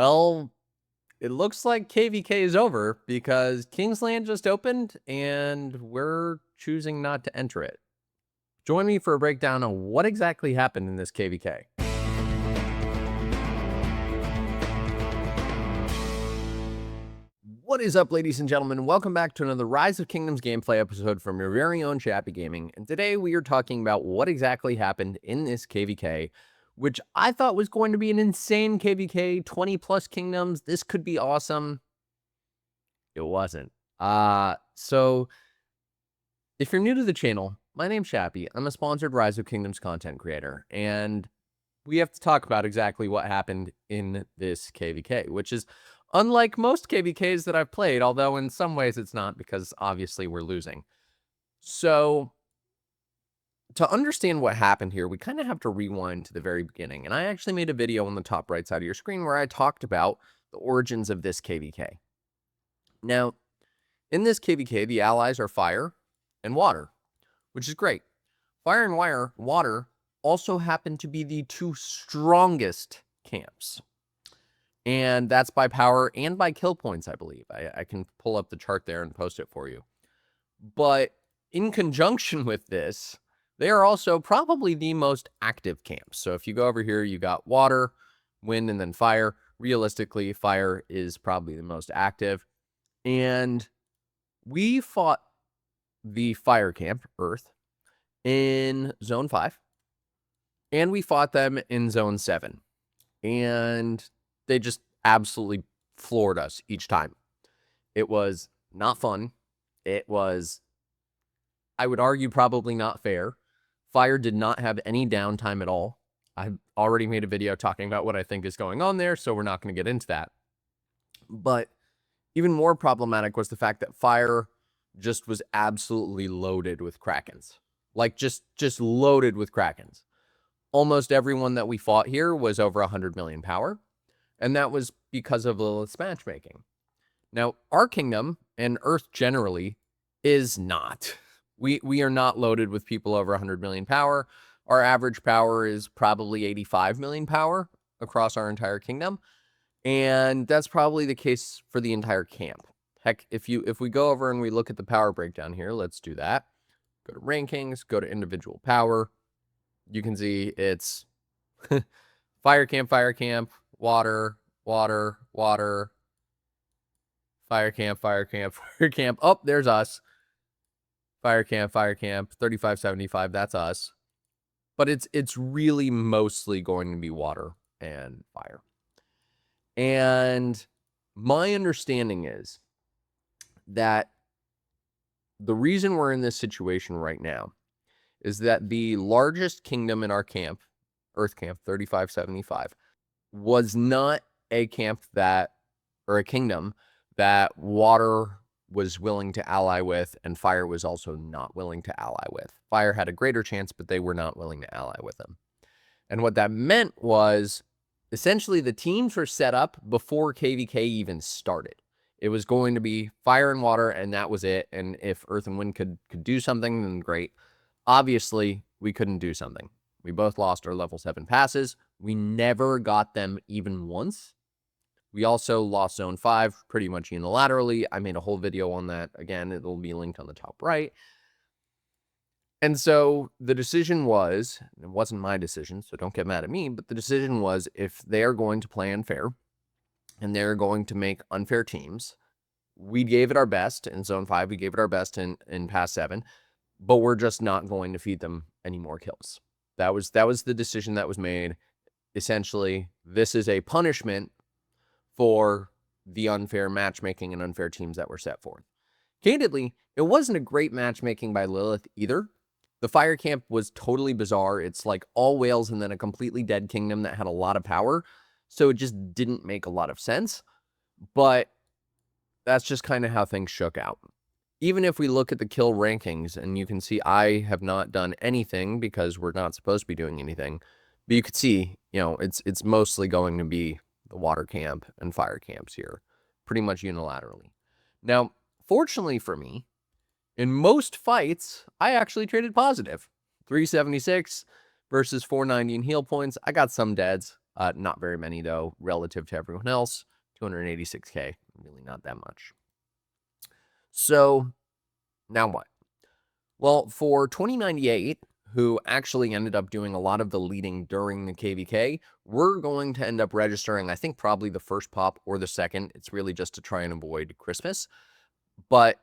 Well, it looks like KVK is over because Kingsland just opened and we're choosing not to enter it. Join me for a breakdown on what exactly happened in this KVK. What is up, ladies and gentlemen? Welcome back to another Rise of Kingdoms gameplay episode from your very own Chappy Gaming. And today we are talking about what exactly happened in this KVK, which I thought was going to be an insane KVK, 20 plus kingdoms. This could be awesome. It wasn't. So if you're new to the channel, my name's Chappy. I'm a sponsored Rise of Kingdoms content creator, and we have to talk about exactly what happened in this KVK, which is unlike most KVKs that I've played, although in some ways it's not, because obviously we're losing. So to understand what happened here, we kind of have to rewind to the very beginning. And I actually made a video on the top right side of your screen where I talked about the origins of this KVK. Now, in this KVK, the allies are fire and water, which is great. Fire and water also happen to be the two strongest camps. And that's by power and by kill points, I believe. I can pull up the chart there and post it for you. But in conjunction with this, they are also probably the most active camps. So if you go over here, you got water, wind, and then fire. Realistically, fire is probably the most active. And we fought the fire camp, Earth, in Zone 5. And we fought them in Zone 7. And they just absolutely floored us each time. It was not fun. It was, I would argue, probably not fair. Fire did not have any downtime at all. I've already made a video talking about what I think is going on there, so we're not going to get into that. But even more problematic was the fact that fire just was absolutely loaded with Krakens. Like, just loaded with Krakens. Almost everyone that we fought here was over 100 million power. And that was because of Lilith's matchmaking. Now, our kingdom, and Earth generally, is not. We are not loaded with people over 100 million power. Our average power is probably 85 million power across our entire kingdom. And that's probably the case for the entire camp. Heck, if we go over and we look at the power breakdown here, let's do that. Go to rankings, go to individual power. You can see it's fire camp, water, fire camp, fire camp. Oh, there's us. Fire camp, 3575, that's us. But it's really mostly going to be water and fire. And my understanding is that the reason we're in this situation right now is that the largest kingdom in our camp, Earth Camp 3575, was not a camp that, or a kingdom that water was willing to ally with, and fire was also not willing to ally with. Fire had a greater chance, but they were not willing to ally with them. And what that meant was, essentially, the teams were set up before KVK even started. It was going to be fire and water, and that was it. And if Earth and Wind could do something, then great. Obviously, we couldn't do something. We both lost our level 7 passes. We never got them even once. We also lost Zone 5 pretty much unilaterally. I made a whole video on that. Again, it'll be linked on the top right. And so the decision was, it wasn't my decision, so don't get mad at me, but the decision was, if they're going to play unfair and they're going to make unfair teams, we gave it our best in Zone 5. We gave it our best in Pass 7, but we're just not going to feed them any more kills. That was the decision that was made. Essentially, this is a punishment for the unfair matchmaking and unfair teams that were set forth. Candidly, it wasn't a great matchmaking by Lilith either. The fire camp was totally bizarre. It's like all whales and then a completely dead kingdom that had a lot of power. So it just didn't make a lot of sense. But that's just kind of how things shook out. Even if we look at the kill rankings, and you can see I have not done anything because we're not supposed to be doing anything. But you could see, it's mostly going to be the water camp and fire camps here, pretty much unilaterally. Now, fortunately for me, in most fights, I actually traded positive. 376 versus 490 in heal points. I got some deads. Not very many, though, relative to everyone else. 286K, really not that much. So now what? Well, for 2098, who actually ended up doing a lot of the leading during the KVK, we're going to end up registering, I think, probably the first pop or the second. It's really just to try and avoid Christmas. But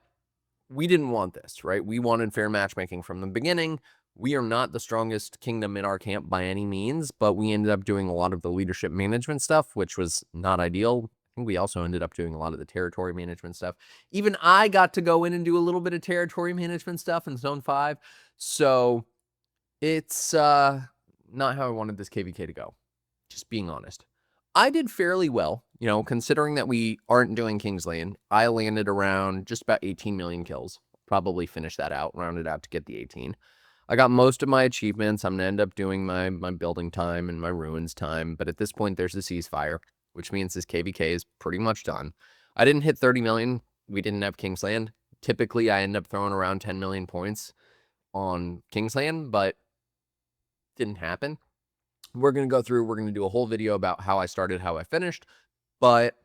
we didn't want this, right? We wanted fair matchmaking from the beginning. We are not the strongest kingdom in our camp by any means, but we ended up doing a lot of the leadership management stuff, which was not ideal. I think we also ended up doing a lot of the territory management stuff. Even I got to go in and do a little bit of territory management stuff in Zone 5. So it's not how I wanted this KVK to go, just being honest. I did fairly well, considering that we aren't doing Kingsland. I landed around just about 18 million kills. Probably finish that out, round it out to get the 18. I got most of my achievements. I'm going to end up doing my building time and my ruins time. But at this point, there's a ceasefire, which means this KVK is pretty much done. I didn't hit 30 million. We didn't have Kingsland. Typically, I end up throwing around 10 million points on Kingsland, but didn't happen. We're going to go through, we're going to do a whole video about how I started, how I finished. But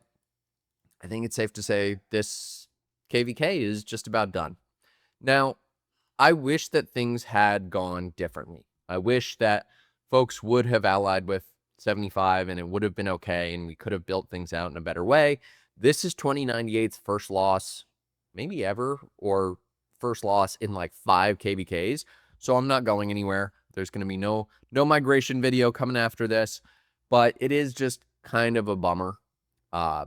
I think it's safe to say this KVK is just about done. Now, I wish that things had gone differently. I wish that folks would have allied with 75 and it would have been okay and we could have built things out in a better way. This is 2098's first loss, maybe ever, or first loss in like 5 KVKs. So I'm not going anywhere. There's going to be no migration video coming after this, but it is just kind of a bummer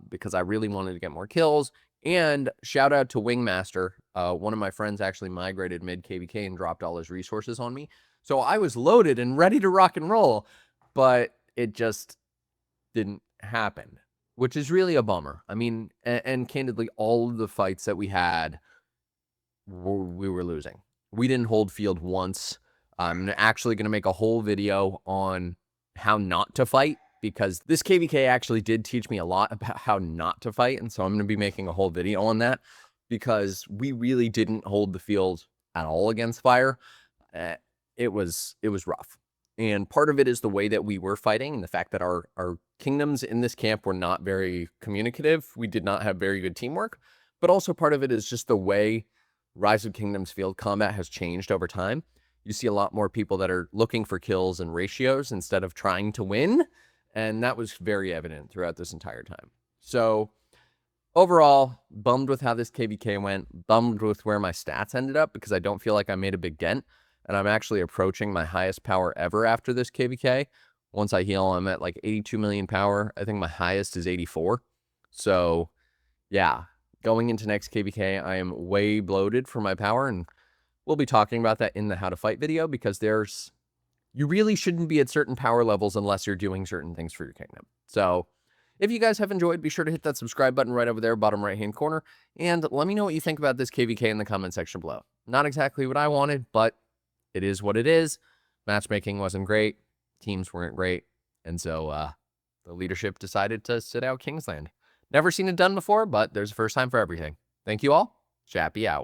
because I really wanted to get more kills. And shout out to Wingmaster. One of my friends actually migrated mid KVK and dropped all his resources on me. So I was loaded and ready to rock and roll, but it just didn't happen, which is really a bummer. I mean, and candidly, all of the fights that we had, we were losing. We didn't hold field once. I'm actually going to make a whole video on how not to fight, because this KVK actually did teach me a lot about how not to fight. And so I'm going to be making a whole video on that because we really didn't hold the field at all against fire. It was rough. And part of it is the way that we were fighting and the fact that our kingdoms in this camp were not very communicative. We did not have very good teamwork, but also part of it is just the way Rise of Kingdoms field combat has changed over time. You see a lot more people that are looking for kills and ratios instead of trying to win. And that was very evident throughout this entire time. So overall, bummed with how this KVK went, bummed with where my stats ended up because I don't feel like I made a big dent. And I'm actually approaching my highest power ever after this KVK. Once I heal, I'm at like 82 million power. I think my highest is 84. So yeah, going into next KVK, I am way bloated for my power. And we'll be talking about that in the how to fight video because you really shouldn't be at certain power levels unless you're doing certain things for your kingdom. So if you guys have enjoyed, be sure to hit that subscribe button right over there, bottom right-hand corner. And let me know what you think about this KVK in the comment section below. Not exactly what I wanted, but it is what it is. Matchmaking wasn't great. Teams weren't great. And so the leadership decided to sit out Kingsland. Never seen it done before, but there's a first time for everything. Thank you all. Chappy out.